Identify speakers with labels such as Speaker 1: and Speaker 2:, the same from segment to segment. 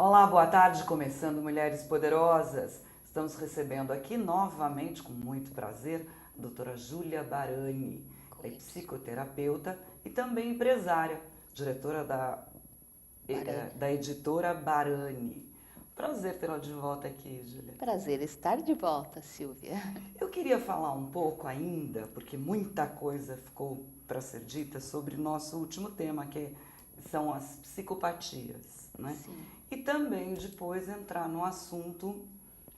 Speaker 1: Olá, boa tarde, começando Mulheres Poderosas. Estamos recebendo aqui novamente, com muito prazer, a doutora Júlia Barani. Ela é psicoterapeuta e também empresária, diretora da editora Barani. Prazer tê-la de volta aqui, Júlia.
Speaker 2: Prazer estar de volta, Silvia.
Speaker 1: Eu queria falar um pouco ainda, porque muita coisa ficou para ser dita sobre nosso último tema, que são as psicopatias, né?
Speaker 2: Sim.
Speaker 1: E também depois entrar no assunto,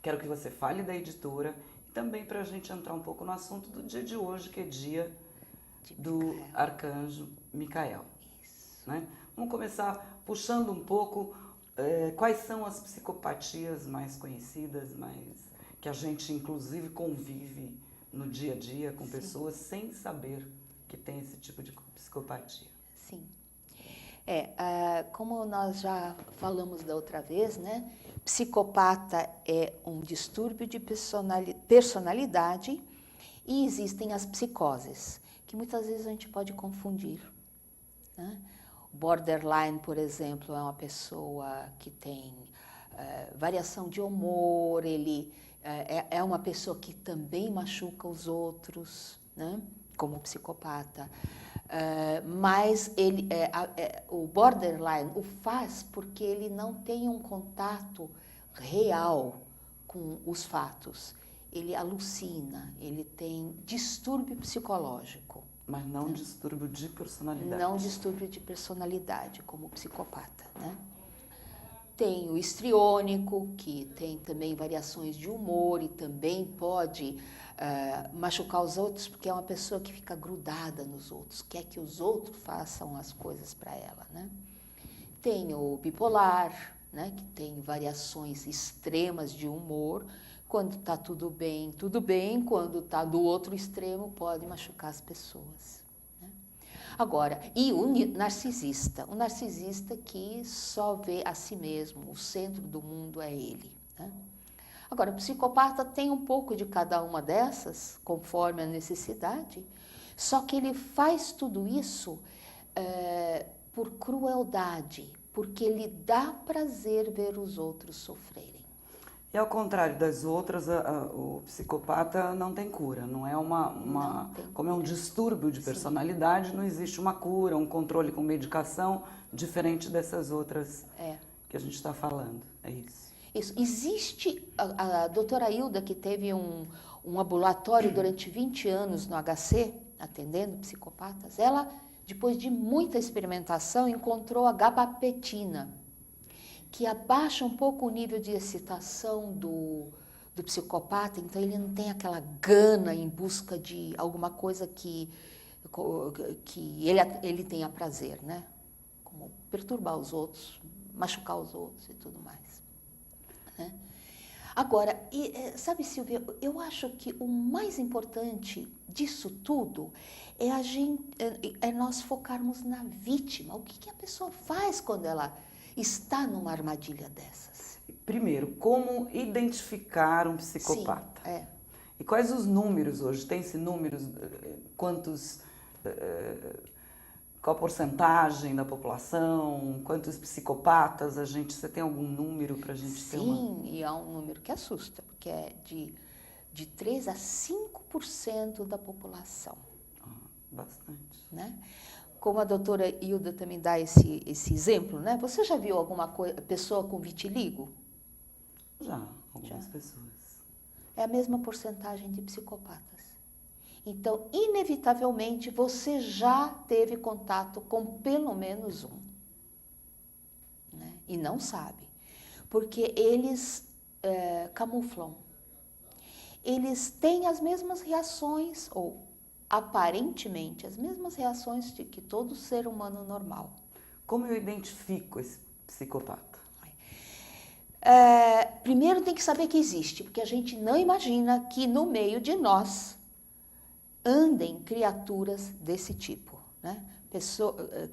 Speaker 1: quero que você fale da editora, e também para a gente entrar um pouco no assunto do dia de hoje, que é dia do Arcanjo Micael.
Speaker 2: Isso.
Speaker 1: Né? Vamos começar puxando um pouco quais são as psicopatias mais conhecidas, que a gente inclusive convive no dia a dia com pessoas sem saber que tem esse tipo de psicopatia.
Speaker 2: Sim. Como nós já falamos da outra vez, né? Psicopata é um distúrbio de personalidade e existem as psicoses, que muitas vezes a gente pode confundir. Né? Borderline, por exemplo, é uma pessoa que tem variação de humor, ele é uma pessoa que também machuca os outros, né? Como psicopata. Mas o borderline o faz porque ele não tem um contato real com os fatos. Ele alucina, ele tem distúrbio psicológico.
Speaker 1: Mas não distúrbio de personalidade.
Speaker 2: Não distúrbio de personalidade, como psicopata, né? Tem o histriônico, que tem também variações de humor e também pode machucar os outros, porque é uma pessoa que fica grudada nos outros, quer que os outros façam as coisas para ela, né? Tem o bipolar, né, que tem variações extremas de humor. Quando está tudo bem, quando está do outro extremo, pode machucar as pessoas. Agora, e o narcisista que só vê a si mesmo, o centro do mundo é ele. Né? Agora, o psicopata tem um pouco de cada uma dessas, conforme a necessidade, só que ele faz tudo isso por crueldade, porque lhe dá prazer ver os outros sofrerem.
Speaker 1: E ao contrário das outras, o psicopata não tem cura, não é como é um distúrbio de personalidade, sim, não existe uma cura, um controle com medicação diferente dessas outras que a gente está falando, é isso.
Speaker 2: Isso, existe a doutora Hilda, que teve um ambulatório durante 20 anos no HC, atendendo psicopatas, ela, depois de muita experimentação, encontrou a gabapentina, que abaixa um pouco o nível de excitação do psicopata, então ele não tem aquela gana em busca de alguma coisa que ele tenha prazer, né? Como perturbar os outros, machucar os outros e tudo mais. Né? Agora, sabe, Silvia, eu acho que o mais importante disso tudo é nós focarmos na vítima. O que a pessoa faz quando ela está numa armadilha dessas?
Speaker 1: Primeiro, como identificar um psicopata?
Speaker 2: Sim,
Speaker 1: E quais os números hoje? Tem-se números? Qual a porcentagem da população? Quantos psicopatas você tem algum número para a gente ter uma...
Speaker 2: Sim, e há um número que assusta, porque é de 3 a 5% da população.
Speaker 1: Bastante.
Speaker 2: Né? Como a doutora Hilda também dá esse exemplo, né? Você já viu alguma pessoa com vitiligo?
Speaker 1: Já, algumas pessoas.
Speaker 2: É a mesma porcentagem de psicopatas. Então, inevitavelmente, você já teve contato com pelo menos um. Né? E não sabe. Porque eles camuflam. Eles têm as mesmas reações, ou aparentemente as mesmas reações que todo ser humano normal.
Speaker 1: Como eu identifico esse psicopata?
Speaker 2: Primeiro tem que saber que existe, porque a gente não imagina que no meio de nós andem criaturas desse tipo, né?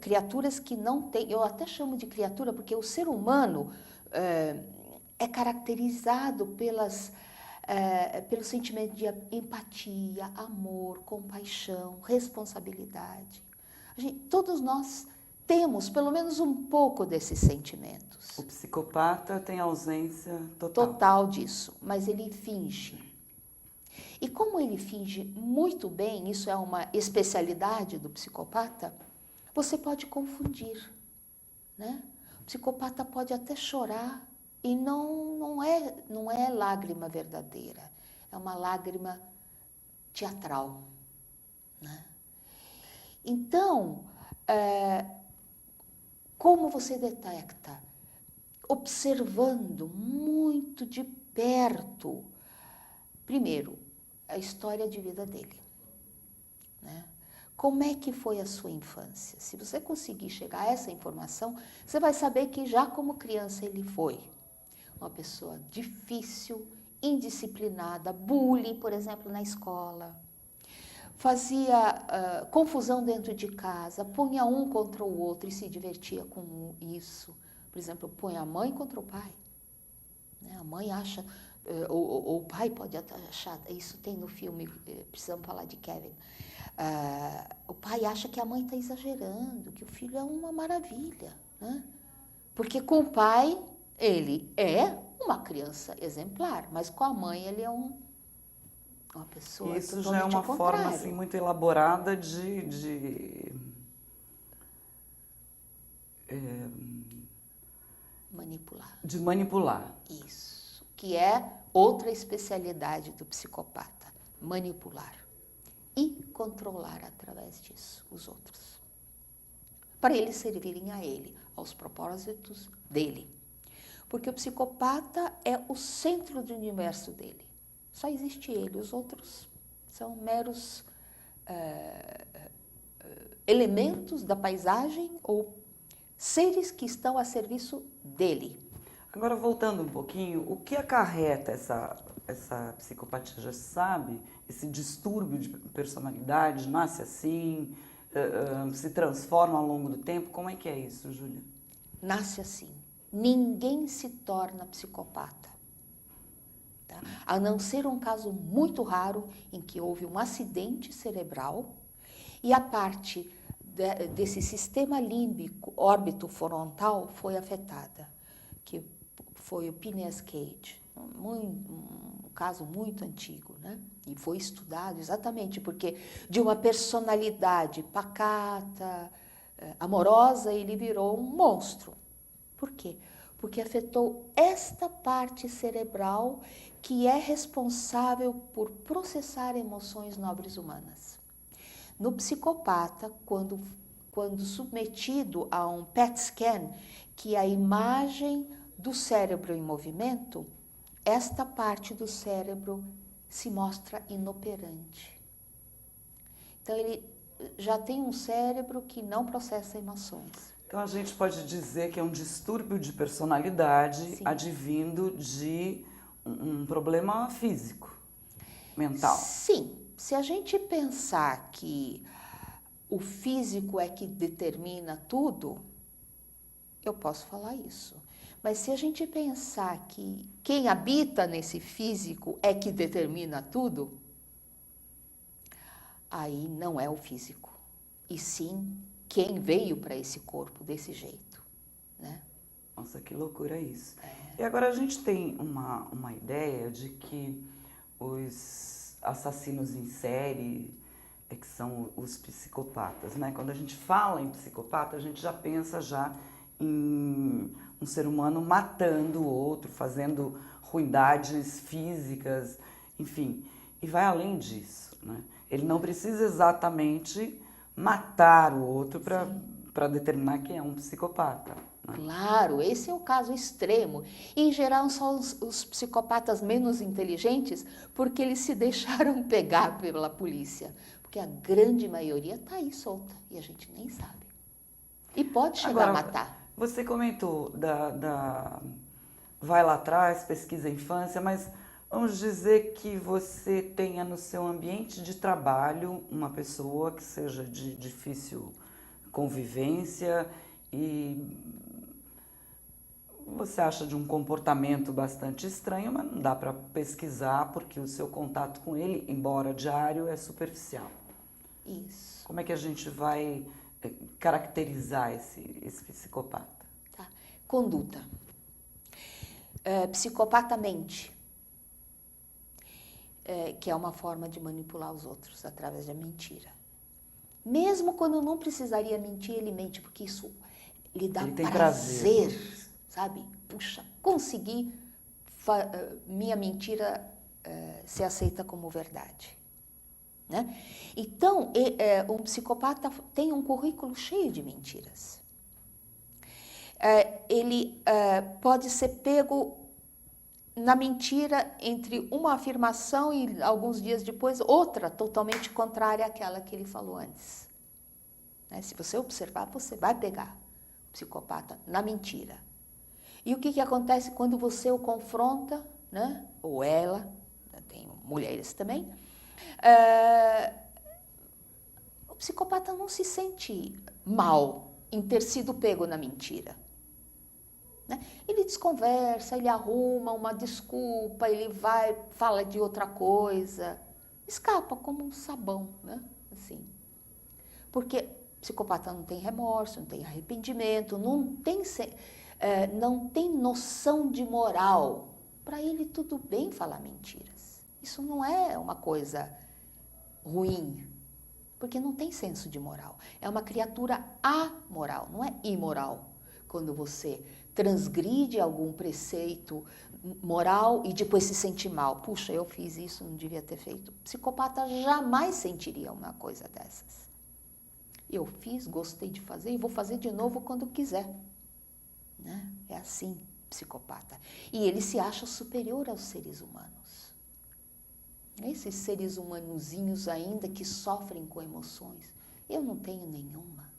Speaker 2: Criaturas que não têm, eu até chamo de criatura porque o ser humano é caracterizado pelo sentimento de empatia, amor, compaixão, responsabilidade. Todos nós temos pelo menos um pouco desses sentimentos.
Speaker 1: O psicopata tem ausência total.
Speaker 2: Total disso, mas ele finge. E como ele finge muito bem, isso é uma especialidade do psicopata, você pode confundir, né? O psicopata pode até chorar e não é lágrima verdadeira, é uma lágrima teatral, né? Então, como você detecta? Observando muito de perto, primeiro, a história de vida dele, né? Como é que foi a sua infância? Se você conseguir chegar a essa informação, você vai saber que já como criança ele foi uma pessoa difícil, indisciplinada, bullying, por exemplo, na escola, fazia confusão dentro de casa, punha um contra o outro e se divertia com isso. Por exemplo, põe a mãe contra o pai, né? A mãe acha, ou o pai pode achar, isso tem no filme, precisamos falar de Kevin, o pai acha que a mãe está exagerando, que o filho é uma maravilha, né? Porque com o pai ele é uma criança exemplar, mas com a mãe ele é uma pessoa
Speaker 1: Isso
Speaker 2: totalmente
Speaker 1: já é uma
Speaker 2: ao
Speaker 1: forma
Speaker 2: contrário.
Speaker 1: assim, muito elaborada de manipular.
Speaker 2: Isso, que é outra especialidade do psicopata, manipular e controlar através disso os outros, para eles servirem a ele, aos propósitos dele. Porque o psicopata é o centro do universo dele. Só existe ele, os outros são meros elementos da paisagem ou seres que estão a serviço dele.
Speaker 1: Agora, voltando um pouquinho, o que acarreta essa psicopatia? Já se sabe? Esse distúrbio de personalidade nasce assim, se transforma ao longo do tempo? Como é que é isso, Júlia?
Speaker 2: Nasce assim. Ninguém se torna psicopata, tá? A não ser um caso muito raro em que houve um acidente cerebral e a parte desse sistema límbico, órbito frontal, foi afetada, que foi o Phineas Cage, um caso muito antigo, né? E foi estudado exatamente porque de uma personalidade pacata, amorosa, ele virou um monstro. Por quê? Porque afetou esta parte cerebral que é responsável por processar emoções nobres humanas. No psicopata, quando submetido a um PET scan, que é a imagem do cérebro em movimento, esta parte do cérebro se mostra inoperante. Então, ele já tem um cérebro que não processa emoções.
Speaker 1: Então a gente pode dizer que é um distúrbio de personalidade
Speaker 2: Sim.
Speaker 1: advindo de um problema físico, mental.
Speaker 2: Sim, se a gente pensar que o físico é que determina tudo, eu posso falar isso. Mas se a gente pensar que quem habita nesse físico é que determina tudo, aí não é o físico, e sim quem veio para esse corpo desse jeito, né?
Speaker 1: Nossa, que loucura isso. E agora a gente tem uma ideia de que os assassinos em série que são os psicopatas, né? Quando a gente fala em psicopata, a gente já pensa já em um ser humano matando o outro, fazendo ruindades físicas, enfim. E vai além disso, né? Ele não precisa exatamente matar o outro para determinar quem é um psicopata. Né?
Speaker 2: Claro, esse é o caso extremo. Em geral, são os psicopatas menos inteligentes porque eles se deixaram pegar pela polícia. Porque a grande maioria está aí solta e a gente nem sabe. E pode chegar a matar.
Speaker 1: Você comentou vai lá atrás, pesquisa a infância, mas vamos dizer que você tenha no seu ambiente de trabalho uma pessoa que seja de difícil convivência e você acha de um comportamento bastante estranho, mas não dá para pesquisar porque o seu contato com ele, embora diário, é superficial.
Speaker 2: Isso.
Speaker 1: Como é que a gente vai caracterizar esse psicopata?
Speaker 2: Tá. Conduta. Psicopata mente, que é uma forma de manipular os outros através da mentira. Mesmo quando não precisaria mentir, ele mente, porque isso lhe dá
Speaker 1: Ele tem
Speaker 2: prazer, sabe? Puxa, consegui minha mentira ser aceita como verdade. Né? Então, um psicopata tem um currículo cheio de mentiras. Ele pode ser pego na mentira entre uma afirmação e alguns dias depois outra totalmente contrária àquela que ele falou antes. Né? Se você observar, você vai pegar o psicopata na mentira. E o que acontece quando você o confronta, né? Ou ela, tem mulheres também, o psicopata não se sente mal em ter sido pego na mentira. Né? Ele desconversa, ele arruma uma desculpa, ele vai, fala de outra coisa, escapa como um sabão, né? Assim. Porque o psicopata não tem remorso, não tem arrependimento, não tem noção de moral. Para ele tudo bem falar mentiras. Isso não é uma coisa ruim, porque não tem senso de moral. É uma criatura amoral, não é imoral. Quando você transgride algum preceito moral e depois se sente mal. Puxa, eu fiz isso, não devia ter feito. O psicopata jamais sentiria uma coisa dessas. Eu fiz, gostei de fazer e vou fazer de novo quando quiser. Né? É assim, psicopata. E ele se acha superior aos seres humanos. Esses seres humanozinhos ainda que sofrem com emoções. Eu não tenho nenhuma.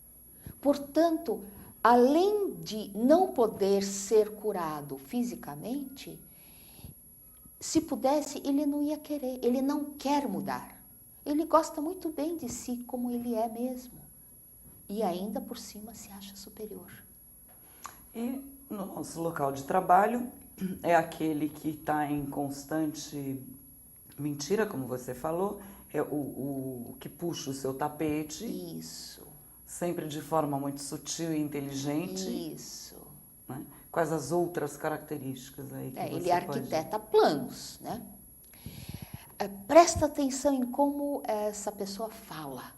Speaker 2: Portanto, além de não poder ser curado fisicamente, se pudesse, ele não ia querer, ele não quer mudar. Ele gosta muito bem de si como ele é mesmo. E ainda por cima se acha superior.
Speaker 1: E no nosso local de trabalho é aquele que está em constante mentira, como você falou, é o que puxa o seu tapete.
Speaker 2: Isso.
Speaker 1: Sempre de forma muito sutil e inteligente.
Speaker 2: Isso.
Speaker 1: Né? Quais as outras características aí que você
Speaker 2: ele arquiteta planos, né? Presta atenção em como essa pessoa fala.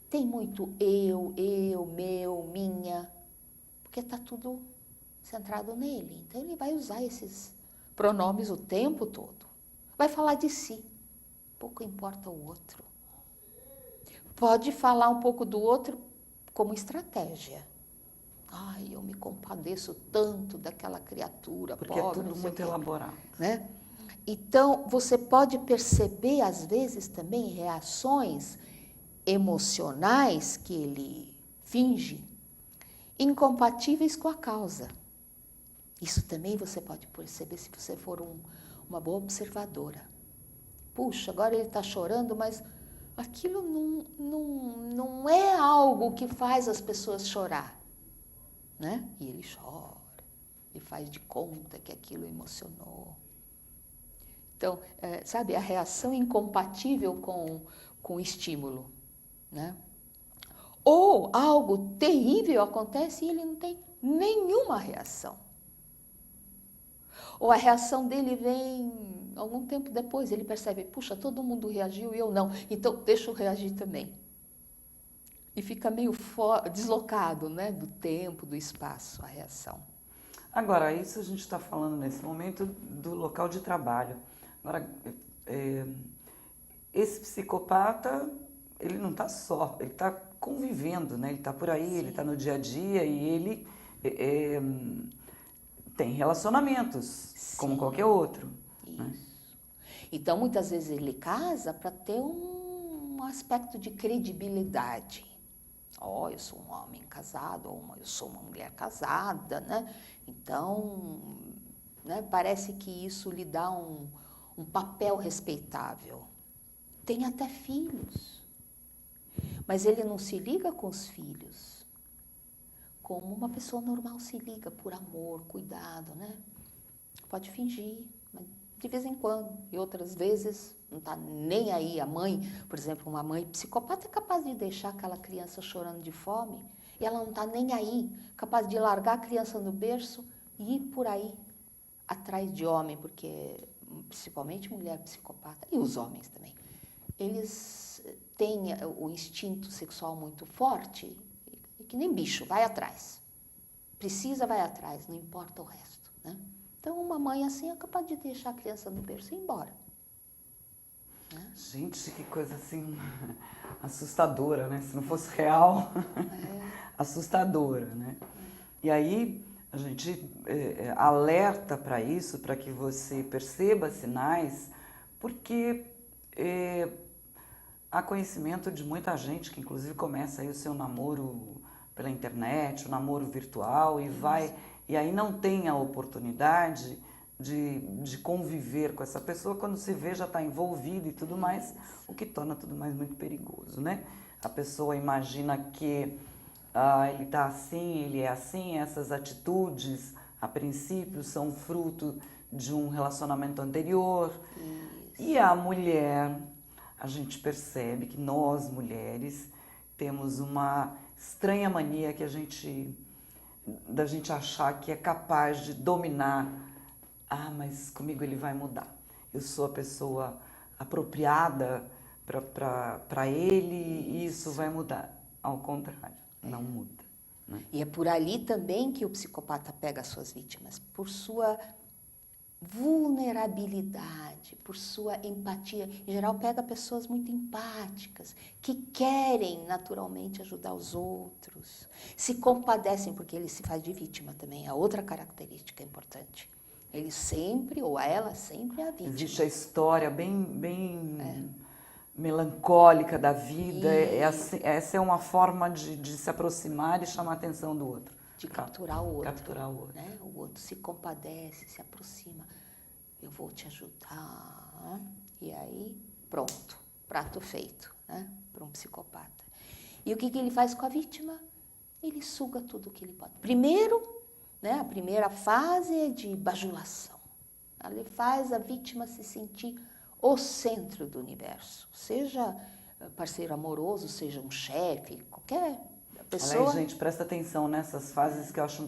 Speaker 2: Tem muito eu, meu, minha, porque está tudo centrado nele. Então ele vai usar esses pronomes o tempo todo. Vai falar de si. Pouco importa o outro. Pode falar um pouco do outro como estratégia. Ai, eu me compadeço tanto daquela criatura
Speaker 1: porque
Speaker 2: pobre.
Speaker 1: Porque é tudo muito elaborado.
Speaker 2: Né? Então, você pode perceber, às vezes, também reações emocionais que ele finge incompatíveis com a causa. Isso também você pode perceber se você for uma boa observadora. Puxa, agora ele está chorando, mas aquilo não é algo que faz as pessoas chorar. Né? E ele chora, ele faz de conta que aquilo emocionou. Então, sabe, a reação incompatível com o estímulo. Né? Ou algo terrível acontece e ele não tem nenhuma reação. Ou a reação dele vem algum tempo depois, ele percebe, puxa, todo mundo reagiu e eu não, então deixa eu reagir também. E fica meio deslocado, né, do tempo, do espaço, a reação.
Speaker 1: Agora, isso a gente está falando nesse momento do local de trabalho. Agora, esse psicopata, ele não está só, ele está convivendo, né? Ele está por aí, Sim. Ele está no dia a dia e ele tem relacionamentos, Sim. Como qualquer outro.
Speaker 2: Isso.
Speaker 1: Né?
Speaker 2: Então, muitas vezes ele casa para ter um aspecto de credibilidade. Eu sou um homem casado, ou eu sou uma mulher casada, né? Então, né, parece que isso lhe dá um papel respeitável. Tem até filhos, mas ele não se liga com os filhos como uma pessoa normal se liga, por amor, cuidado, né? Pode fingir, mas de vez em quando, e outras vezes não está nem aí. A mãe, por exemplo, uma mãe psicopata é capaz de deixar aquela criança chorando de fome e ela não está nem aí, capaz de largar a criança no berço e ir por aí atrás de homem, porque principalmente mulher psicopata e os homens também, eles têm o instinto sexual muito forte, que nem bicho, vai atrás. Precisa, vai atrás, não importa o resto, né? Então, uma mãe assim é capaz de deixar a criança no berço e ir embora. Né?
Speaker 1: Gente, que coisa assim assustadora, né? Se não fosse real, assustadora, né? E aí a gente alerta para isso, para que você perceba sinais, porque há conhecimento de muita gente que inclusive começa aí o seu namoro pela internet, o namoro virtual, e aí não tem a oportunidade de conviver com essa pessoa, quando se vê já está envolvido e tudo mais, o que torna tudo mais muito perigoso, né? A pessoa imagina que ele está assim, ele é assim, essas atitudes, a princípio, são fruto de um relacionamento anterior. E a mulher, a gente percebe que nós, mulheres, temos uma estranha mania da gente achar que é capaz de dominar. Ah, mas comigo ele vai mudar. Eu sou a pessoa apropriada para ele e isso vai mudar. Ao contrário, não muda. Né?
Speaker 2: E é por ali também que o psicopata pega as suas vítimas, por sua vulnerabilidade, por sua empatia. Em geral, pega pessoas muito empáticas, que querem naturalmente ajudar os outros, se compadecem, porque ele se faz de vítima também, é outra característica importante. Ele sempre, ou ela sempre é a vítima.
Speaker 1: Existe a história bem melancólica da vida, essa é uma forma de se aproximar e chamar a atenção do outro.
Speaker 2: De capturar o outro.
Speaker 1: Capturar o outro.
Speaker 2: Né? O outro se compadece, se aproxima. Eu vou te ajudar. E aí, pronto. Prato feito, né? Para um psicopata. E o que ele faz com a vítima? Ele suga tudo o que ele pode. Primeiro, né, a primeira fase é de bajulação. Ele faz a vítima se sentir o centro do universo. Seja parceiro amoroso, seja um chefe, qualquer pessoa.
Speaker 1: Olha aí, gente, presta atenção nessas fases que eu acho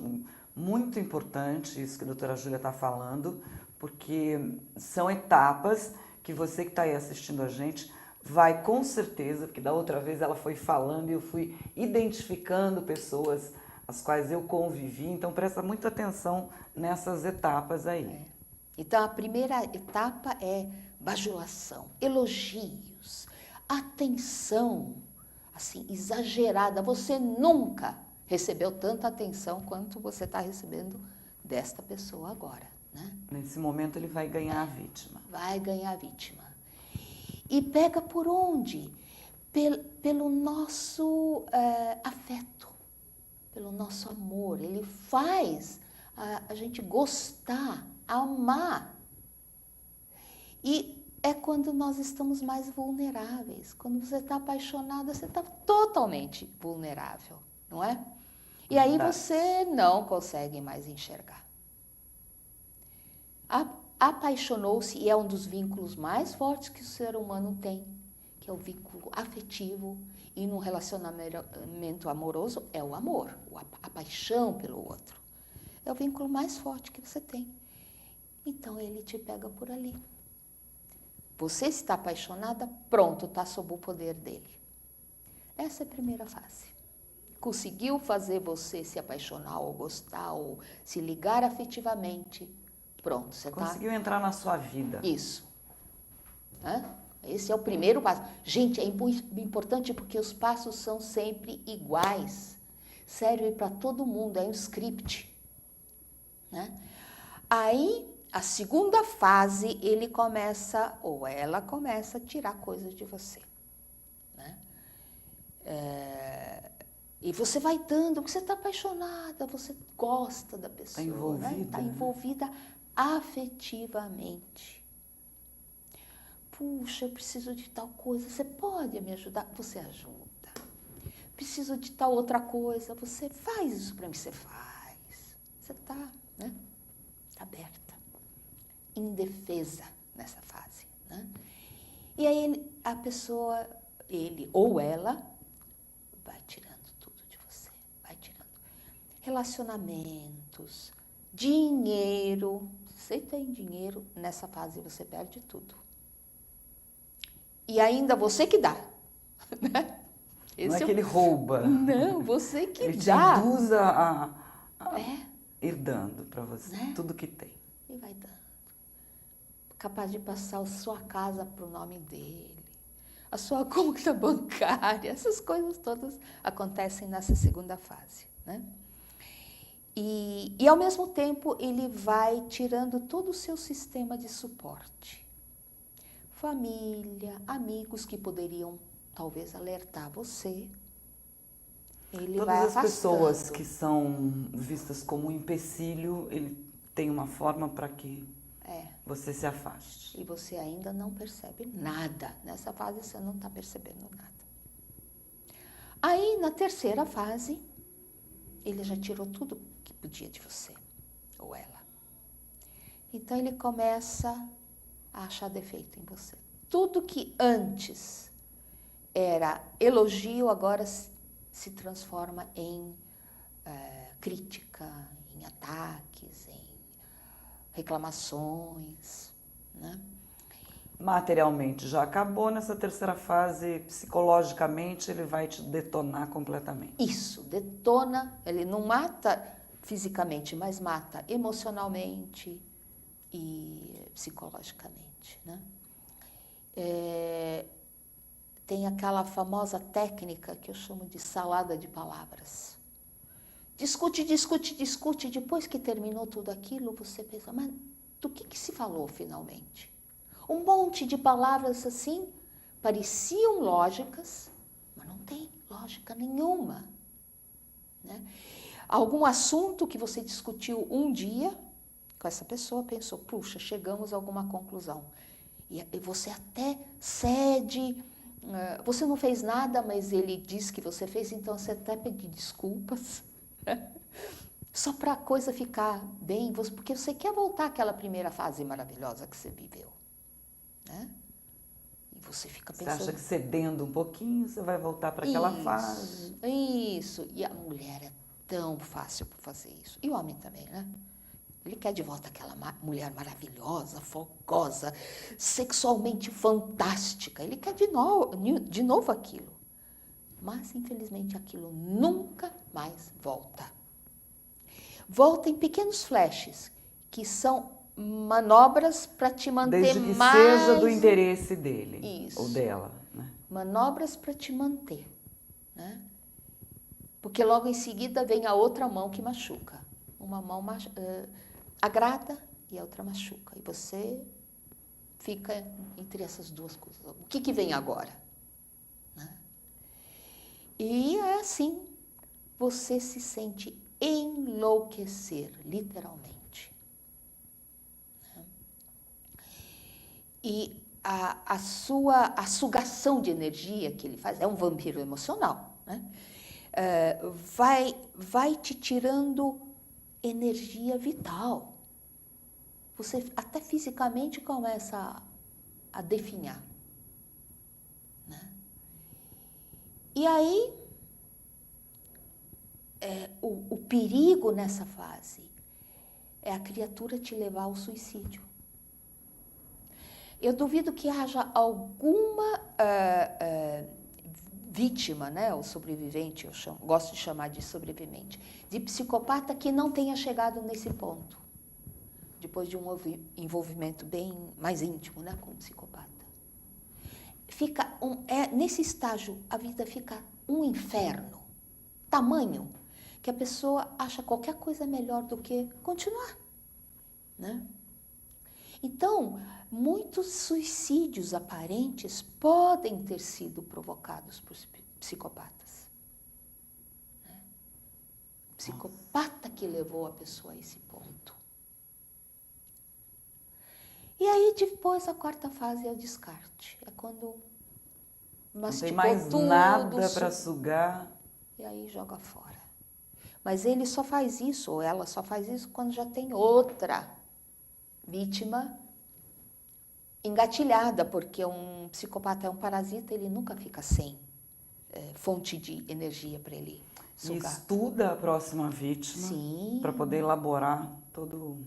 Speaker 1: muito importante, isso que a doutora Júlia está falando, porque são etapas que você que está aí assistindo a gente vai com certeza, porque da outra vez ela foi falando e eu fui identificando pessoas as quais eu convivi, então presta muita atenção nessas etapas aí.
Speaker 2: Então a primeira etapa é bajulação, elogios, atenção, assim, exagerada. Você nunca recebeu tanta atenção quanto você está recebendo desta pessoa agora, né?
Speaker 1: Nesse momento ele vai ganhar a vítima.
Speaker 2: Vai ganhar a vítima. E pega por onde? Pelo nosso afeto, pelo nosso amor. Ele faz a gente gostar, amar. E é quando nós estamos mais vulneráveis. Quando você está apaixonada, você está totalmente vulnerável, não é? E aí você não consegue mais enxergar. Apaixonou-se, e é um dos vínculos mais fortes que o ser humano tem, que é o vínculo afetivo, e num relacionamento amoroso é o amor, a paixão pelo outro. É o vínculo mais forte que você tem. Então ele te pega por ali. Você está apaixonada, pronto, está sob o poder dele. Essa é a primeira fase. Conseguiu fazer você se apaixonar ou gostar ou se ligar afetivamente, pronto, você está...
Speaker 1: Conseguiu entrar na sua vida.
Speaker 2: Isso. Esse é o primeiro passo. Gente, é importante porque os passos são sempre iguais. Serve para todo mundo, é um script. Né? Aí, a segunda fase, ele começa, ou ela começa a tirar coisas de você. Né? E você vai dando, porque você está apaixonada, você gosta da pessoa. Está envolvida. Né? Está envolvida afetivamente. Puxa, eu preciso de tal coisa, você pode me ajudar? Você ajuda. Preciso de tal outra coisa, você faz isso para mim, você faz. Você está, né? Aberta. indefesa nessa fase, né? E aí a pessoa, ele ou ela, vai tirando tudo de você, vai tirando. Relacionamentos, dinheiro. Se você tem dinheiro, nessa fase você perde tudo. E ainda você que dá. Né?
Speaker 1: Não é que ele rouba.
Speaker 2: Não, você que
Speaker 1: ele
Speaker 2: dá.
Speaker 1: Ele te induz a ir dando para você,
Speaker 2: né?
Speaker 1: tudo que tem.
Speaker 2: E vai dando. Capaz de passar a sua casa para o nome dele, a sua conta bancária, essas coisas todas acontecem nessa segunda fase, né? E ao mesmo tempo ele vai tirando todo o seu sistema de suporte. Família, amigos que poderiam talvez alertar você. Ele
Speaker 1: Todas
Speaker 2: vai
Speaker 1: as
Speaker 2: afastando.
Speaker 1: pessoas que são vistas como um empecilho, ele tem uma forma para que você se afaste.
Speaker 2: E você ainda não percebe nada. Nessa fase você não está percebendo nada. Aí na terceira fase, ele já tirou tudo que podia de você, ou ela. Então ele começa a achar defeito em você. Tudo que antes era elogio, agora se transforma em crítica, em ataques, em reclamações, né?
Speaker 1: Materialmente já acabou, nessa terceira fase, psicologicamente, ele vai te detonar completamente.
Speaker 2: Isso, detona, ele não mata fisicamente, mas mata emocionalmente e psicologicamente, né? Tem aquela famosa técnica que eu chamo de salada de palavras. Discute, discute, discute, depois que terminou tudo aquilo, você pensa, mas do que se falou finalmente? Um monte de palavras assim, pareciam lógicas, mas não tem lógica nenhuma, né? Algum assunto que você discutiu um dia com essa pessoa, pensou, puxa, chegamos a alguma conclusão. E você até cede, você não fez nada, mas ele diz que você fez, então você até pede desculpas. Só para a coisa ficar bem, porque você quer voltar àquela primeira fase maravilhosa que você viveu, né? E você fica pensando...
Speaker 1: Você acha que cedendo um pouquinho, você vai voltar para aquela fase.
Speaker 2: Isso, e a mulher é tão fácil para fazer isso. E o homem também, né? Ele quer de volta aquela mulher maravilhosa, fogosa, sexualmente fantástica. Ele quer de novo aquilo. Mas, infelizmente, aquilo nunca mais volta. Volta em pequenos flashes, que são manobras para te manter
Speaker 1: Desde que
Speaker 2: mais...
Speaker 1: seja do interesse dele.
Speaker 2: Isso.
Speaker 1: Ou dela, né?
Speaker 2: Manobras para te manter, né? Porque logo em seguida vem a outra mão que machuca. Uma mão agrada e a outra machuca. E você fica entre essas duas coisas. O que vem agora? Né? E é assim, você se sente enlouquecer, literalmente. Né? E a sugação de energia que ele faz, é um vampiro emocional, né? Vai te tirando energia vital. Você até fisicamente começa a definhar. Né? E aí, o perigo nessa fase é a criatura te levar ao suicídio. Eu duvido que haja alguma vítima, né, ou sobrevivente, gosto de chamar de sobrevivente, de psicopata que não tenha chegado nesse ponto, depois de um envolvimento bem mais íntimo, né, com o psicopata. Nesse estágio, a vida fica um inferno, tamanho, que a pessoa acha qualquer coisa melhor do que continuar, né? Então, muitos suicídios aparentes podem ter sido provocados por psicopatas. Né? O psicopata que levou a pessoa a esse ponto. E aí, depois, a quarta fase é o descarte. É quando
Speaker 1: não tem mais nada para sugar.
Speaker 2: E aí joga fora. Mas ele só faz isso, ou ela só faz isso, quando já tem outra vítima engatilhada, porque um psicopata é um parasita, ele nunca fica sem fonte de energia para ele
Speaker 1: E
Speaker 2: sugar.
Speaker 1: estuda a próxima vítima
Speaker 2: Sim.
Speaker 1: para poder elaborar todo um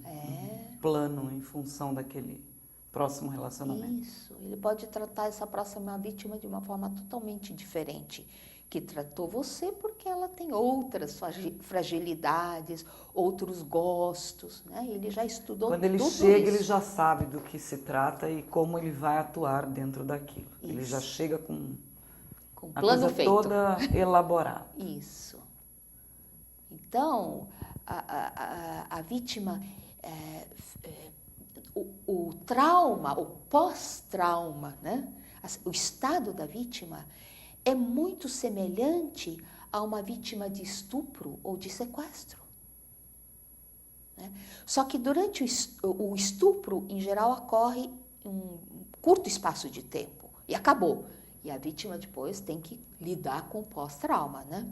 Speaker 1: plano em função daquele próximo relacionamento.
Speaker 2: Isso, ele pode tratar essa próxima vítima de uma forma totalmente diferente que tratou você, porque ela tem outras fragilidades, outros gostos, né? Ele já estudou
Speaker 1: Quando ele
Speaker 2: tudo
Speaker 1: chega,
Speaker 2: isso.
Speaker 1: ele já sabe do que se trata e como ele vai atuar dentro daquilo. Ele já
Speaker 2: Isso.
Speaker 1: chega com
Speaker 2: Com
Speaker 1: a
Speaker 2: plano
Speaker 1: coisa
Speaker 2: feito.
Speaker 1: toda elaborada.
Speaker 2: Isso. Então, a vítima, o trauma, o pós-trauma, né? O estado da vítima é muito semelhante a uma vítima de estupro ou de sequestro. Né? Só que durante o estupro, em geral, ocorre um curto espaço de tempo e acabou. E a vítima depois tem que lidar com o pós-trauma, né?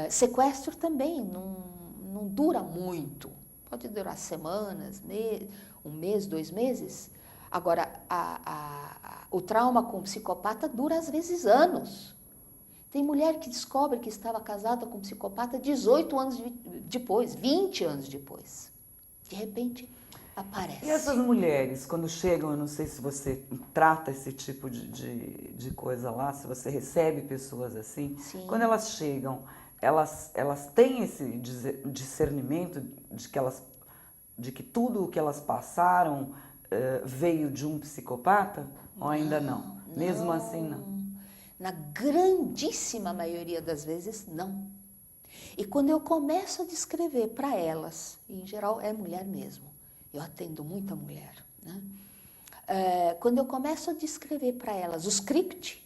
Speaker 2: Sequestro também não dura muito. Pode durar semanas, um mês, 2 meses. Agora, o trauma com o psicopata dura às vezes anos. Tem mulher que descobre que estava casada com um psicopata 18 anos depois, 20 anos depois. De repente, aparece.
Speaker 1: E essas mulheres, quando chegam, eu não sei se você trata esse tipo de coisa lá, se você recebe pessoas assim.
Speaker 2: Sim.
Speaker 1: Quando elas chegam, elas têm esse discernimento de que tudo o que elas passaram veio de um psicopata? Ou ainda não? Mesmo assim, não.
Speaker 2: Na grandíssima maioria das vezes, não. E quando eu começo a descrever para elas, e em geral é mulher mesmo, eu atendo muita mulher, né? Quando eu começo a descrever para elas o script,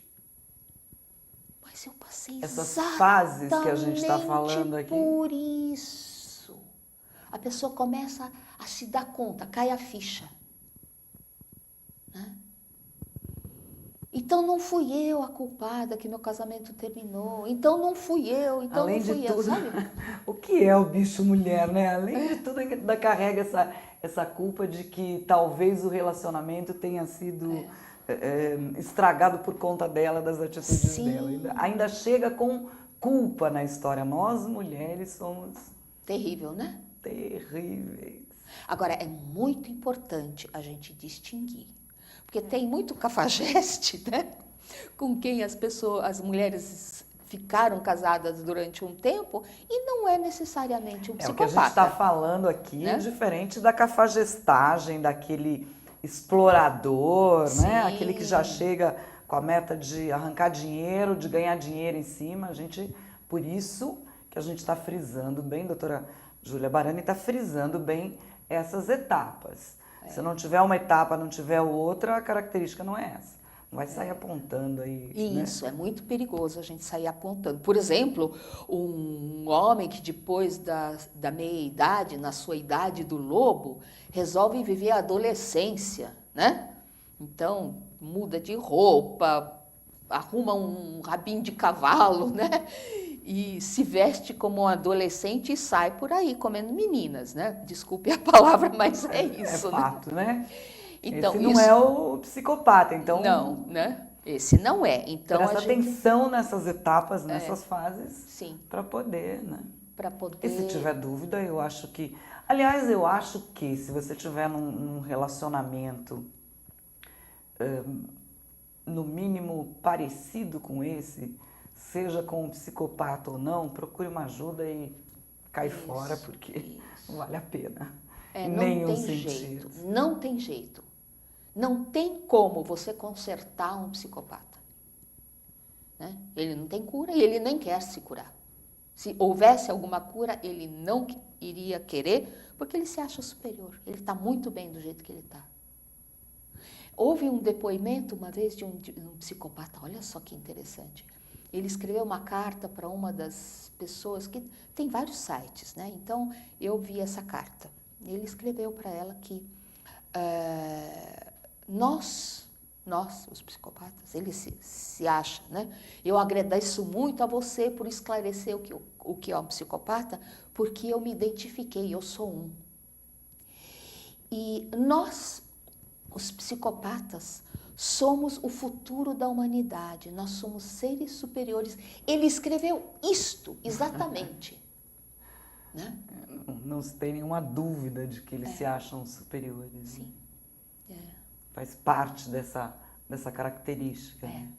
Speaker 2: mas eu passei
Speaker 1: essas fases que a gente está falando aqui.
Speaker 2: por isso. A pessoa começa a se dar conta, cai a ficha. Né? Então não fui eu a culpada que meu casamento terminou. Então não fui eu, então
Speaker 1: Além
Speaker 2: não fui
Speaker 1: de
Speaker 2: eu,
Speaker 1: tudo,
Speaker 2: sabe?
Speaker 1: o que é o bicho mulher, né? Além de tudo, ainda carrega essa culpa de que talvez o relacionamento tenha sido estragado por conta dela, das atitudes
Speaker 2: Sim.
Speaker 1: dela. Ainda chega com culpa na história. Nós, mulheres, somos
Speaker 2: Terrível, né?
Speaker 1: terríveis.
Speaker 2: Agora, é muito importante a gente distinguir. Porque tem muito cafajeste, né? Com quem as mulheres ficaram casadas durante um tempo e não é necessariamente um psicopata.
Speaker 1: O que a gente está falando aqui, né? Diferente da cafagestagem, daquele explorador, né? Aquele que já chega com a meta de arrancar dinheiro, de ganhar dinheiro em cima. Por isso que a gente está frisando bem, doutora Júlia Barani está frisando bem essas etapas. Se não tiver uma etapa, não tiver outra, a característica não é essa. Não vai sair apontando aí.
Speaker 2: Isso,
Speaker 1: né?
Speaker 2: é muito perigoso a gente sair apontando. Por exemplo, um homem que depois da meia-idade, na sua idade do lobo, resolve viver a adolescência, né? Então, muda de roupa, arruma um rabinho de cavalo, né? E se veste como um adolescente e sai por aí comendo meninas, né? Desculpe a palavra, mas é isso.
Speaker 1: É fato, né?
Speaker 2: Então,
Speaker 1: esse não é o psicopata, então...
Speaker 2: Não, né? Esse não é. Então,
Speaker 1: presta atenção nessas etapas, nessas fases, para poder, né?
Speaker 2: Para poder...
Speaker 1: E se tiver dúvida, eu acho que... Aliás, eu acho que se você tiver num relacionamento, no mínimo parecido com esse, seja com um psicopata ou não, procure uma ajuda e cai fora, porque não vale a pena.
Speaker 2: Em
Speaker 1: nenhum sentido.
Speaker 2: Não tem jeito. Não tem como você consertar um psicopata. Né? Ele não tem cura e ele nem quer se curar. Se houvesse alguma cura, ele não iria querer, porque ele se acha superior. Ele está muito bem do jeito que ele está. Houve um depoimento uma vez de um psicopata, olha só que interessante. Ele escreveu uma carta para uma das pessoas que tem vários sites, né? Então eu vi essa carta. Ele escreveu para ela que nós, os psicopatas, ele se acha, né? Eu agradeço muito a você por esclarecer o que é um psicopata, porque eu me identifiquei, eu sou um. E nós os psicopatas somos o futuro da humanidade, nós somos seres superiores. Ele escreveu isto exatamente. Né?
Speaker 1: Não se tem nenhuma dúvida de que eles se acham superiores.
Speaker 2: Sim.
Speaker 1: Né? Faz parte dessa característica. Né?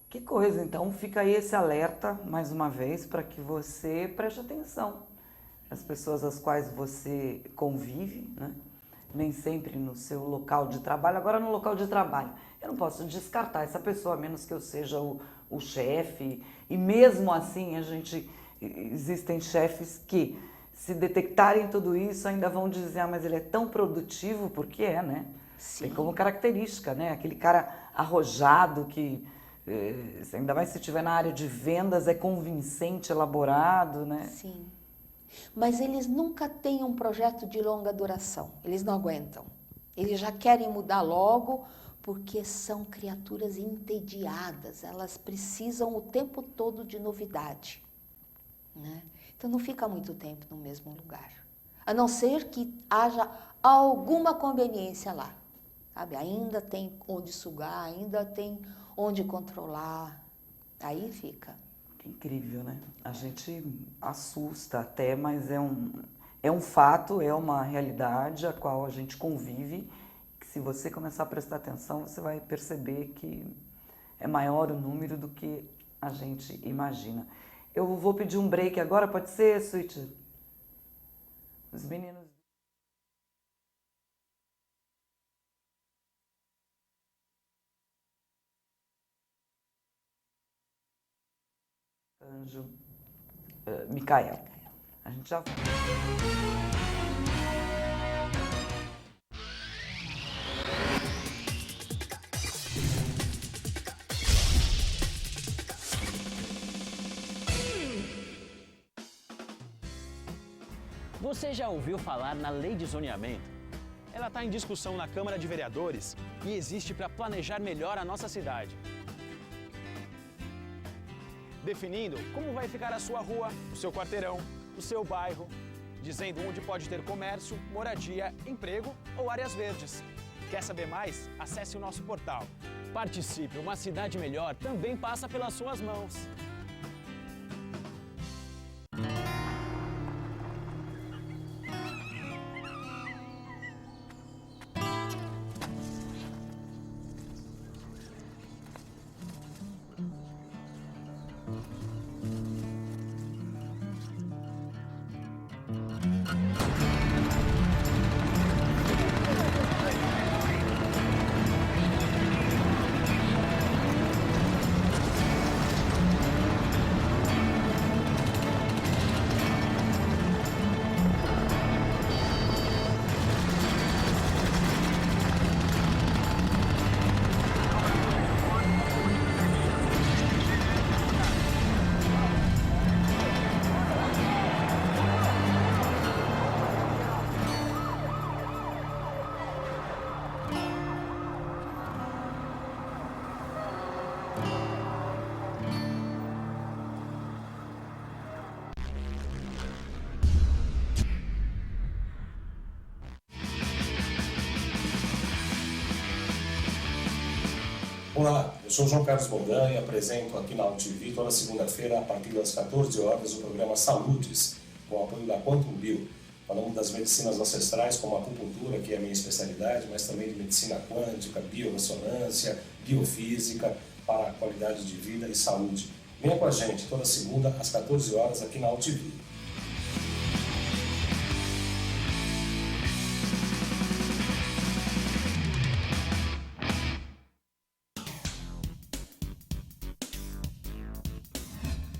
Speaker 1: Que coisa, então fica aí esse alerta, mais uma vez, para que você preste atenção. As pessoas às quais você convive, né? Nem sempre no seu local de trabalho. Agora, no local de trabalho, eu não posso descartar essa pessoa, a menos que eu seja o chefe. E mesmo assim, existem chefes que, se detectarem tudo isso, ainda vão dizer, mas ele é tão produtivo, porque é, né?
Speaker 2: Sim.
Speaker 1: Tem como característica, né? Aquele cara arrojado que, ainda mais se estiver na área de vendas, é convincente, elaborado, né?
Speaker 2: Sim. Mas eles nunca têm um projeto de longa duração, eles não aguentam. Eles já querem mudar logo, porque são criaturas entediadas, elas precisam o tempo todo de novidade. Né? Então não fica muito tempo no mesmo lugar, a não ser que haja alguma conveniência lá. Sabe? Ainda tem onde sugar, ainda tem onde controlar, aí fica.
Speaker 1: Incrível, né? A gente assusta até, mas é um fato, é uma realidade a qual a gente convive, que se você começar a prestar atenção, você vai perceber que é maior o número do que a gente imagina. Eu vou pedir um break agora, pode ser, Sweet? Os meninos... Anjo Micael. A gente já...
Speaker 3: Você já ouviu falar na Lei de Zoneamento? Ela está em discussão na Câmara de Vereadores e existe para planejar melhor a nossa cidade. Definindo como vai ficar a sua rua, o seu quarteirão, o seu bairro, dizendo onde pode ter comércio, moradia, emprego ou áreas verdes. Quer saber mais? Acesse o nosso portal. Participe, uma cidade melhor também passa pelas suas mãos.
Speaker 4: Olá, eu sou João Carlos Bondan e apresento aqui na UTV toda segunda-feira, a partir das 14 horas, o programa Saludes, com o apoio da Quantum Bio. Falamos das medicinas ancestrais, como a acupuntura, que é a minha especialidade, mas também de medicina quântica, biorressonância, biofísica, para a qualidade de vida e saúde. Venha com a gente toda segunda, às 14 horas, aqui na UTV.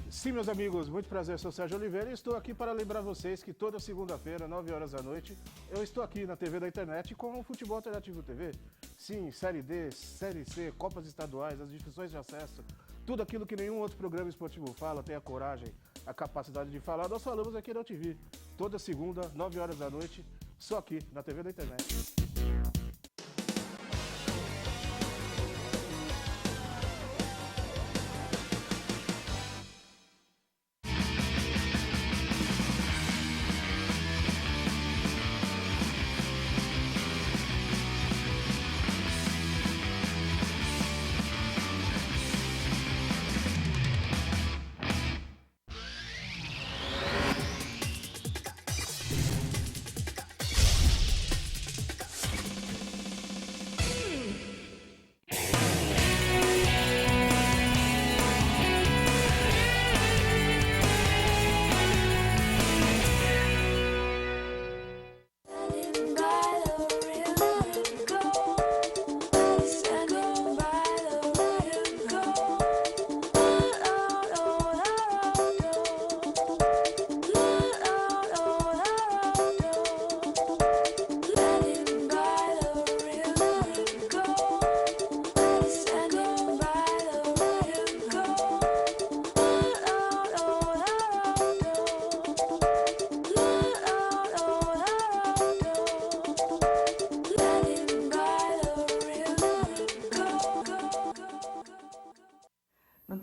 Speaker 5: Sim, meus amigos, muito prazer, sou Sérgio Oliveira e estou aqui para lembrar vocês que toda segunda-feira, 9 horas da noite, eu estou aqui na TV da internet com o Futebol Alternativo TV. Sim, Série D, Série C, Copas Estaduais, as discussões de acesso, tudo aquilo que nenhum outro programa esportivo fala, tem a coragem, a capacidade de falar, nós falamos aqui na UTV. Toda segunda, 9 horas da noite, só aqui na TV da internet.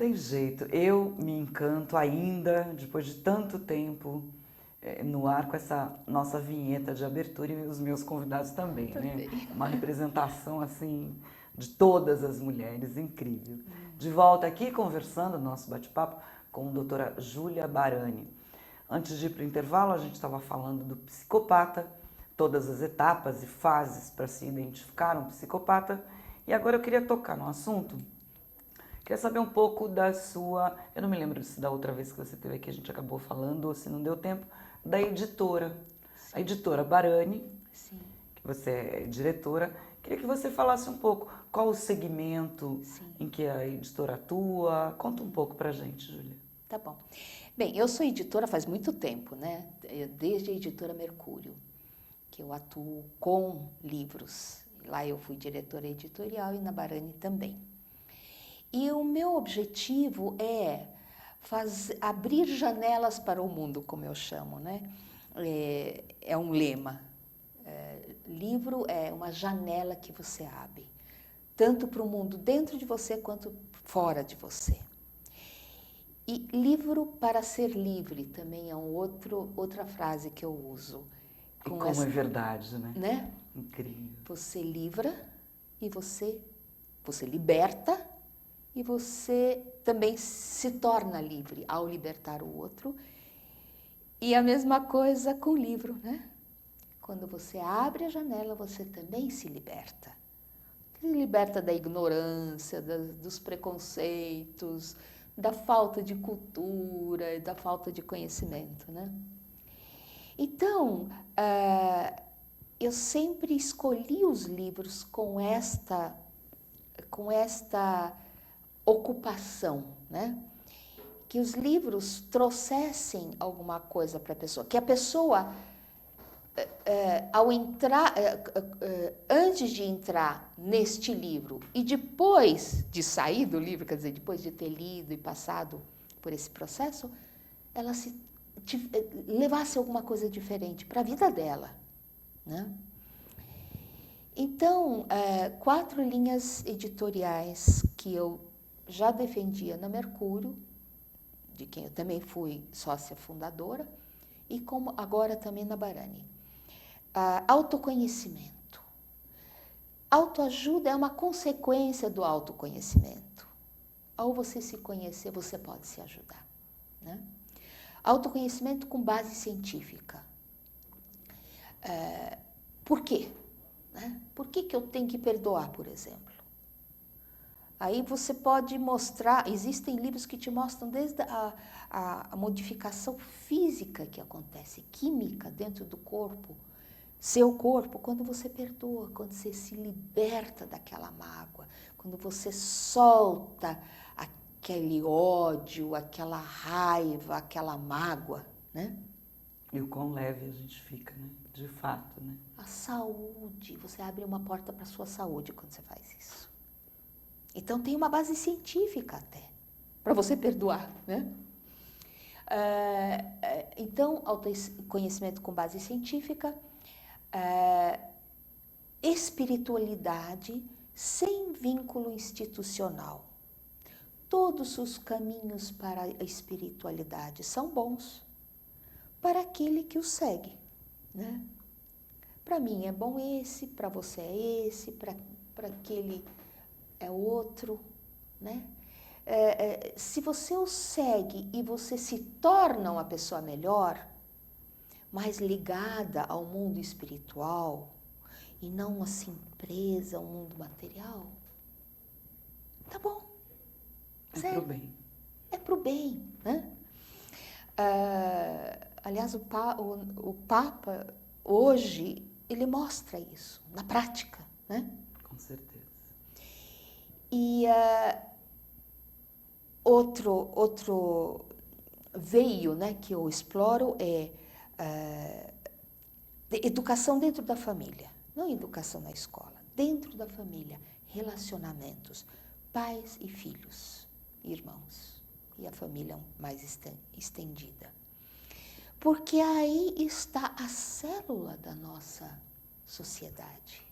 Speaker 1: tem jeito. Eu me encanto ainda, depois de tanto tempo no ar, com essa nossa vinheta de abertura e os meus convidados também, né? Uma representação, assim, de todas as mulheres, incrível. De volta aqui, conversando, nosso bate-papo, com a doutora Júlia Barani. Antes de ir para o intervalo, a gente estava falando do psicopata, todas as etapas e fases para se identificar um psicopata. E agora eu queria tocar no assunto. Queria saber um pouco da sua... Eu não me lembro se da outra vez que você esteve aqui a gente acabou falando, ou se não deu tempo, da editora. Sim. A editora Barani, sim, que você é diretora. Queria que você falasse um pouco qual o segmento, sim, em que a editora atua. Conta um pouco pra gente, Júlia.
Speaker 2: Tá bom. Bem, eu sou editora faz muito tempo, né? Desde a editora Mercúrio, que eu atuo com livros. Lá eu fui diretora editorial e na Barani também. E o meu objetivo é abrir janelas para o mundo, como eu chamo, né? É um lema. Livro é uma janela que você abre, tanto para o mundo dentro de você quanto fora de você. E livro para ser livre também é outra frase que eu uso.
Speaker 1: E como é verdade, né? Incrível.
Speaker 2: Você livra e você liberta e você também se torna livre ao libertar o outro. E a mesma coisa com o livro, né? Quando você abre a janela, você também se liberta. Se liberta da ignorância, dos preconceitos, da falta de cultura, da falta de conhecimento, né? Então, eu sempre escolhi os livros com esta ocupação, né? Que os livros trouxessem alguma coisa para a pessoa, que a pessoa, ao entrar, antes de entrar neste livro e depois de sair do livro, quer dizer, depois de ter lido e passado por esse processo, ela levasse alguma coisa diferente para a vida dela, né? Então, 4 linhas editoriais que eu já defendia na Mercúrio, de quem eu também fui sócia fundadora, e como agora também na Barani. Autoconhecimento. Autoajuda é uma consequência do autoconhecimento. Ao você se conhecer, você pode se ajudar, né? Autoconhecimento com base científica. Por quê? Né? Por que eu tenho que perdoar, por exemplo? Aí você pode mostrar, existem livros que te mostram desde a modificação física que acontece, química dentro do corpo, seu corpo, quando você perdoa, quando você se liberta daquela mágoa, quando você solta aquele ódio, aquela raiva, aquela mágoa, né?
Speaker 1: E o quão leve a gente fica, né? De fato, né?
Speaker 2: A saúde, você abre uma porta para a sua saúde quando você faz isso. Então tem uma base científica até, para você perdoar, né? Então, autoconhecimento com base científica, espiritualidade sem vínculo institucional. Todos os caminhos para a espiritualidade são bons para aquele que o segue, né? Para mim é bom esse, para você é esse, para aquele é outro, né? Se você o segue e você se torna uma pessoa melhor, mais ligada ao mundo espiritual e não assim presa ao mundo material, tá bom.
Speaker 1: É pro bem.
Speaker 2: É pro bem, né? Aliás, o Papa, hoje, ele mostra isso, na prática, né?
Speaker 1: Com certeza.
Speaker 2: E outro veio, né, que eu exploro é educação dentro da família, não educação na escola, dentro da família, relacionamentos, pais e filhos, irmãos, e a família mais estendida. Porque aí está a célula da nossa sociedade.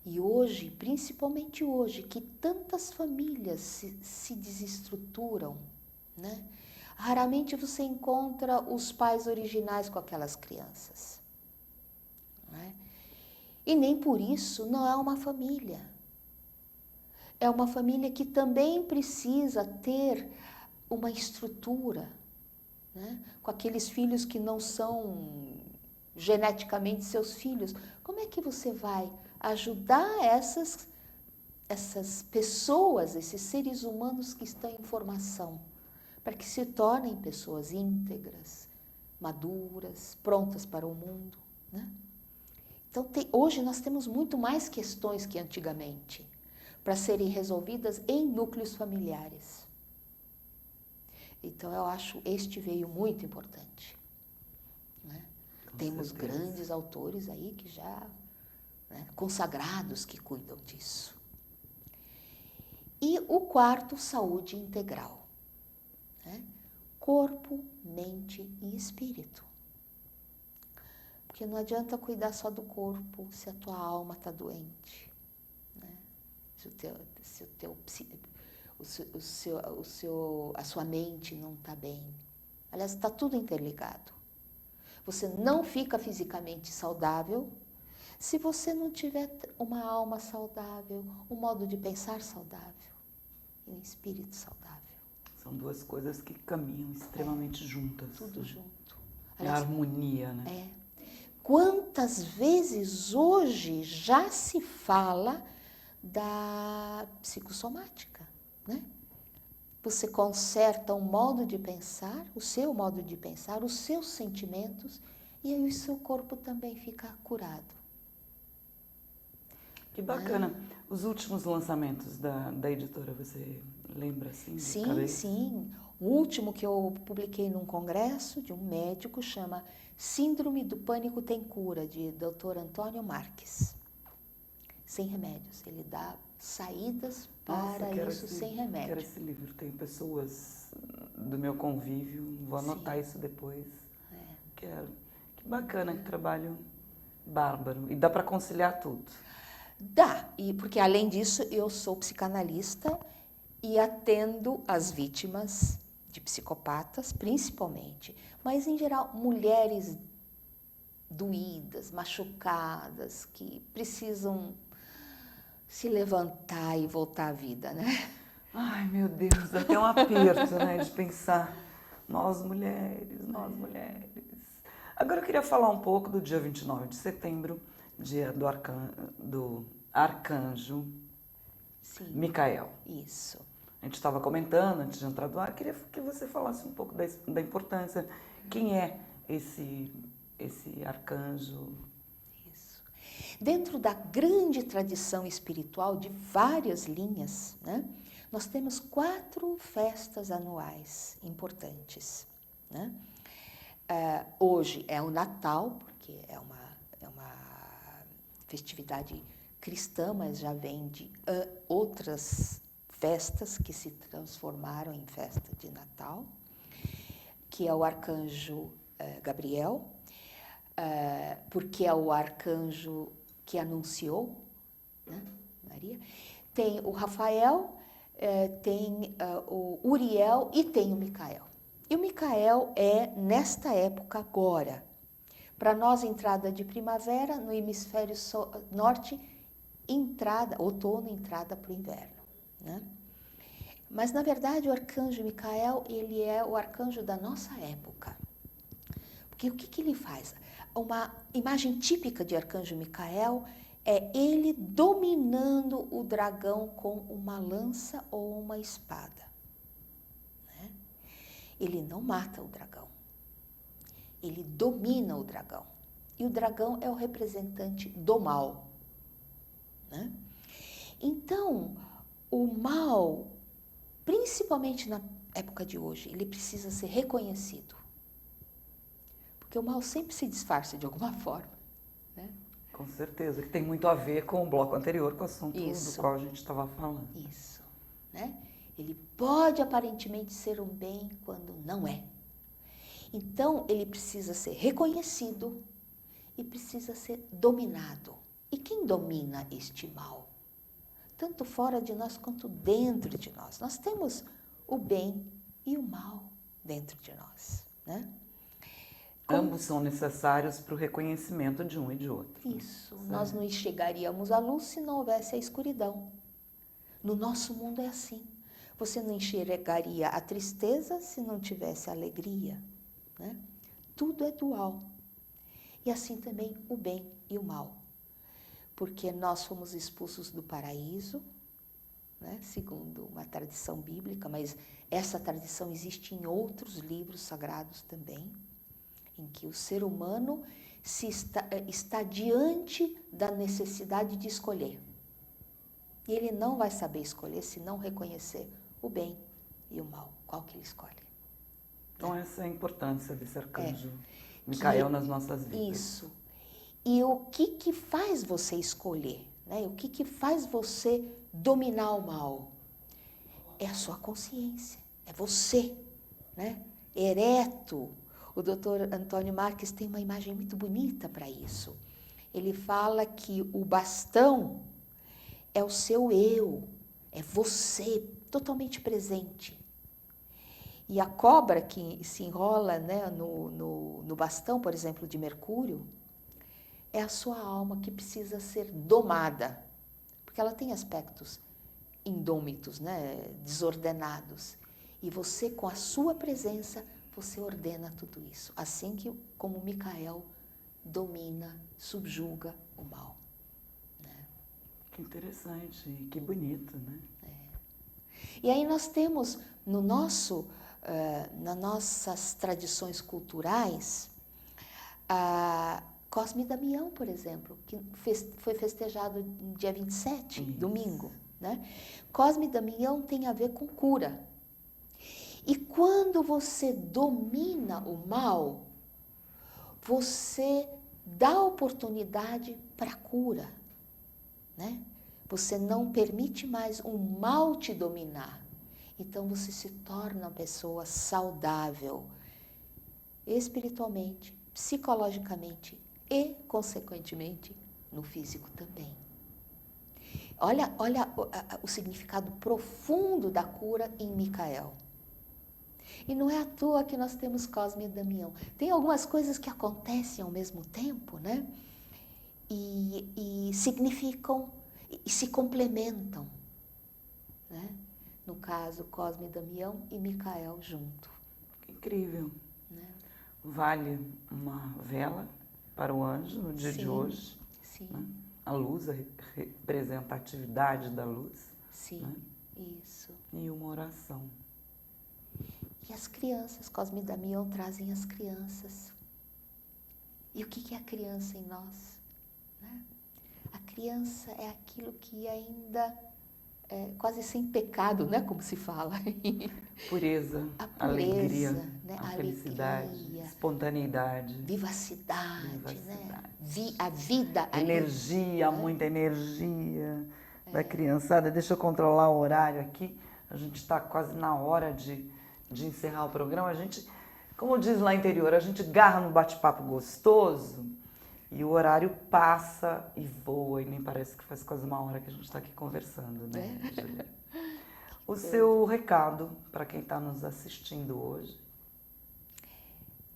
Speaker 2: E hoje, principalmente hoje, que tantas famílias se desestruturam, né? Raramente você encontra os pais originais com aquelas crianças, né? E nem por isso não é uma família. É uma família que também precisa ter uma estrutura, né? Com aqueles filhos que não são geneticamente seus filhos. Como é que você vai ajudar essas pessoas, esses seres humanos que estão em formação, para que se tornem pessoas íntegras, maduras, prontas para o mundo, né? Então, hoje nós temos muito mais questões que antigamente para serem resolvidas em núcleos familiares. Então, eu acho este veio muito importante, né? Temos grandes autores aí que já, né, consagrados que cuidam disso. E o quarto, saúde integral, né? Corpo, mente e espírito. Porque não adianta cuidar só do corpo se a tua alma está doente, né? A sua mente não está bem. Aliás, está tudo interligado. Você não fica fisicamente saudável se você não tiver uma alma saudável, um modo de pensar saudável e um espírito saudável.
Speaker 1: São duas coisas que caminham extremamente juntas.
Speaker 2: Tudo junto.
Speaker 1: É a harmonia, né?
Speaker 2: É. Quantas vezes hoje já se fala da psicossomática, né? Você conserta um modo de pensar, o seu modo de pensar, os seus sentimentos, e aí o seu corpo também fica curado.
Speaker 1: Que bacana. Os últimos lançamentos da editora, você lembra assim?
Speaker 2: Sim, sim. O último que eu publiquei num congresso de um médico chama Síndrome do Pânico Tem Cura, de Dr. Antônio Marques. Sem remédios. Ele dá saídas para isso sem remédio.
Speaker 1: Quero esse livro. Tem pessoas do meu convívio, vou anotar isso depois. Quero. Que bacana, que trabalho bárbaro. E dá para conciliar tudo.
Speaker 2: Dá, porque além disso eu sou psicanalista e atendo as vítimas de psicopatas, principalmente, mas em geral mulheres doídas, machucadas, que precisam se levantar e voltar à vida, né?
Speaker 1: Ai, meu Deus, dá até um aperto, né, de pensar, nós mulheres. Agora eu queria falar um pouco do dia 29 de setembro, dia do arcanjo Micael.
Speaker 2: Isso.
Speaker 1: A gente estava comentando antes de entrar do ar, queria que você falasse um pouco da importância. Quem é esse arcanjo?
Speaker 2: Isso. Dentro da grande tradição espiritual de várias linhas, né, nós temos 4 festas anuais importantes, né? Hoje é o Natal, porque é uma festividade cristã, mas já vem de outras festas que se transformaram em festa de Natal, que é o arcanjo Gabriel, porque é o arcanjo que anunciou, né, Maria. Tem o Rafael, tem o Uriel e tem o Micael. E o Micael é, nesta época agora, para nós entrada de primavera, no hemisfério norte, outono, entrada para o inverno, né? Mas, na verdade, o arcanjo Micael, ele é o arcanjo da nossa época. Porque o que ele faz? Uma imagem típica de arcanjo Micael é ele dominando o dragão com uma lança ou uma espada, né? Ele não mata o dragão. Ele domina o dragão. E o dragão é o representante do mal, né? Então, o mal, principalmente na época de hoje, ele precisa ser reconhecido. Porque o mal sempre se disfarça de alguma forma, né?
Speaker 1: Com certeza, que tem muito a ver com o bloco anterior, com o assunto do qual a gente estava falando.
Speaker 2: Isso, né? Ele pode aparentemente ser um bem quando não é. Então, ele precisa ser reconhecido e precisa ser dominado. E quem domina este mal? Tanto fora de nós quanto dentro de nós. Nós temos o bem e o mal dentro de nós, né?
Speaker 1: Ambos são necessários para o reconhecimento de um e de outro.
Speaker 2: Isso. Nós não enxergaríamos a luz se não houvesse a escuridão. No nosso mundo é assim. Você não enxergaria a tristeza se não tivesse a alegria, né? Tudo é dual. E assim também o bem e o mal. Porque nós fomos expulsos do paraíso, né? Segundo uma tradição bíblica, mas essa tradição existe em outros livros sagrados também, em que o ser humano está diante da necessidade de escolher. E ele não vai saber escolher se não reconhecer o bem e o mal, qual que ele escolhe.
Speaker 1: Então essa é a importância desse arcanjo Micael nas nossas vidas.
Speaker 2: Isso. E o que faz você escolher? Né? O que faz você dominar o mal? É a sua consciência, é você, né? Ereto. O Dr. Antônio Marques tem uma imagem muito bonita para isso. Ele fala que o bastão é o seu eu, é você, totalmente presente. E a cobra que se enrola, né, no bastão, por exemplo, de Mercúrio, é a sua alma que precisa ser domada, porque ela tem aspectos indômitos, né, desordenados. E você, com a sua presença, você ordena tudo isso. Assim que, como Micael domina, subjuga o mal. Né?
Speaker 1: Que interessante, que bonito, né?
Speaker 2: E aí nós temos no nosso, nas nossas tradições culturais, Cosme e Damião, por exemplo, que foi festejado no dia 27,
Speaker 1: Isso.
Speaker 2: domingo. Né? Cosme e Damião tem a ver com cura. E quando você domina o mal, você dá oportunidade para a cura. Né? Você não permite mais o mal te dominar. Então você se torna uma pessoa saudável, espiritualmente, psicologicamente e, consequentemente, no físico também. Olha o significado profundo da cura em Micael. E não é à toa que nós temos Cosme e Damião. Tem algumas coisas que acontecem ao mesmo tempo, né? E significam e se complementam, né? No caso, Cosme e Damião e Micael junto.
Speaker 1: Incrível.
Speaker 2: Né?
Speaker 1: Vale uma vela para o anjo no dia de hoje.
Speaker 2: Sim,
Speaker 1: Né? A luz, a representatividade da luz.
Speaker 2: sim,
Speaker 1: né?
Speaker 2: isso.
Speaker 1: E uma oração.
Speaker 2: E as crianças, Cosme e Damião trazem as crianças. E o que é a criança em nós? Né? A criança é aquilo que ainda é quase sem pecado, né? Como se fala.
Speaker 1: Pureza,
Speaker 2: A pureza,
Speaker 1: alegria,
Speaker 2: né?
Speaker 1: a felicidade,
Speaker 2: alegria,
Speaker 1: espontaneidade.
Speaker 2: vivacidade, né? A vida.
Speaker 1: Energia, muita energia da criançada. Deixa eu controlar o horário aqui. A gente está quase na hora de encerrar o programa. A gente, como diz lá no interior, a gente garra no bate-papo gostoso e o horário passa e voa e nem parece que faz quase uma hora que a gente está aqui conversando, né, Júlia? O seu recado para quem está nos assistindo hoje?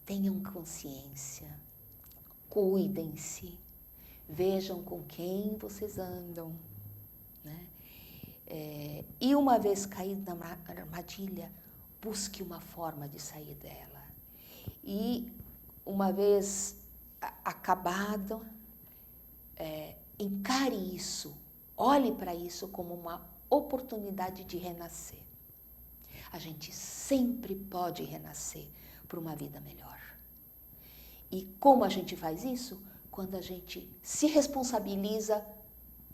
Speaker 2: Tenham consciência, cuidem-se, vejam com quem vocês andam, né? E uma vez caído na armadilha, busque uma forma de sair dela. E uma vez acabado, encare isso, olhe para isso como uma oportunidade de renascer. A gente sempre pode renascer para uma vida melhor. E como a gente faz isso? Quando a gente se responsabiliza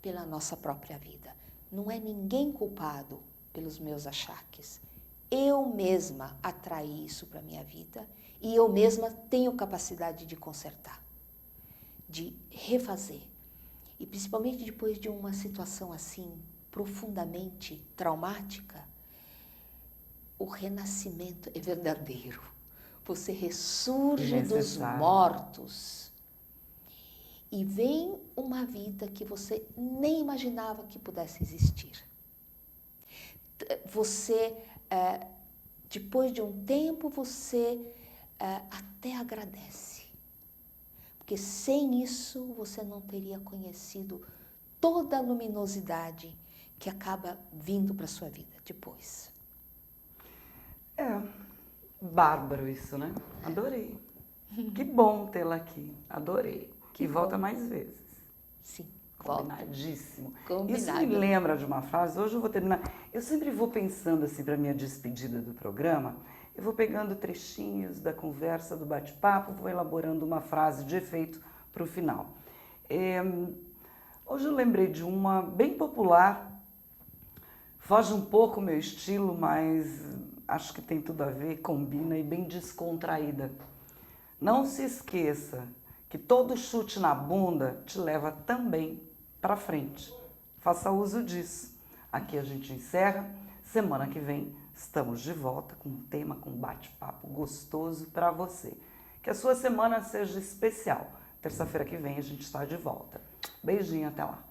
Speaker 2: pela nossa própria vida. Não é ninguém culpado pelos meus achaques. Eu mesma atraí isso para a minha vida e eu mesma tenho capacidade de consertar, de refazer. E principalmente depois de uma situação assim, profundamente traumática, o renascimento é verdadeiro. Você ressurge dos mortos e vem uma vida que você nem imaginava que pudesse existir. Você, depois de um tempo, você até agradece. Porque sem isso você não teria conhecido toda a luminosidade que acaba vindo para a sua vida depois.
Speaker 1: Bárbaro isso, né? Adorei. Que bom tê-la aqui. Adorei.
Speaker 2: Que
Speaker 1: e volta
Speaker 2: bom.
Speaker 1: mais vezes.
Speaker 2: Sim, volta.
Speaker 1: Combinadíssimo.
Speaker 2: Combinado.
Speaker 1: Isso me lembra de uma frase, hoje eu vou terminar. Eu sempre vou pensando assim para minha despedida do programa, eu vou pegando trechinhos da conversa, do bate-papo, vou elaborando uma frase de efeito para o final. Hoje eu lembrei de uma bem popular, foge um pouco o meu estilo, mas acho que tem tudo a ver, combina e bem descontraída. Não se esqueça que todo chute na bunda te leva também para frente. Faça uso disso. Aqui a gente encerra. Semana que vem estamos de volta com um tema, com um bate-papo gostoso para você. Que a sua semana seja especial. Terça-feira que vem a gente está de volta. Beijinho, até lá.